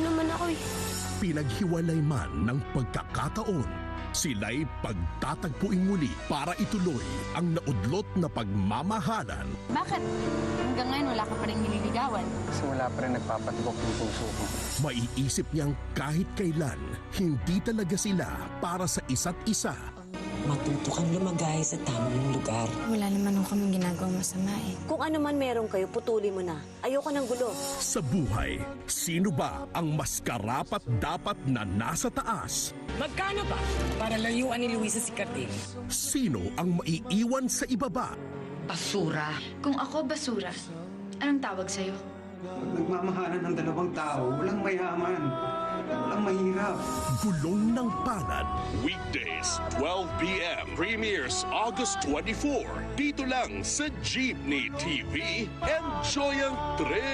naman ako eh. Pinaghiwalay man ng pagkakataon, sila'y pagtatagpuin muli para ituloy ang naudlot na pagmamahalan. Bakit? Hanggang ngayon wala ka pa rin nililigawan. Kasi wala pa rin nagpapatibok ng puso ko. Maiisip niyang kahit kailan, hindi talaga sila para sa isa't isa. Matuto kang lumagay sa tamang lugar. Wala naman ako kaming ginagawang masama eh. Kung ano man meron kayo, putuli mo na. Ayoko ng gulo. Sa buhay, sino ba ang mas karapat dapat na nasa taas? Magkano ba para layuan ni Luisa si Carding? Sino ang maiiwan sa ibaba? Basura. Kung ako basura, anong tawag sa'yo? Pag nagmamahalan ng dalawang tao, walang mayaman, walang mahirap. Gulong ng palad. Weekdays, 12 p.m. Premieres August 24. Dito lang sa Jeepney TV. Enjoy ang trip!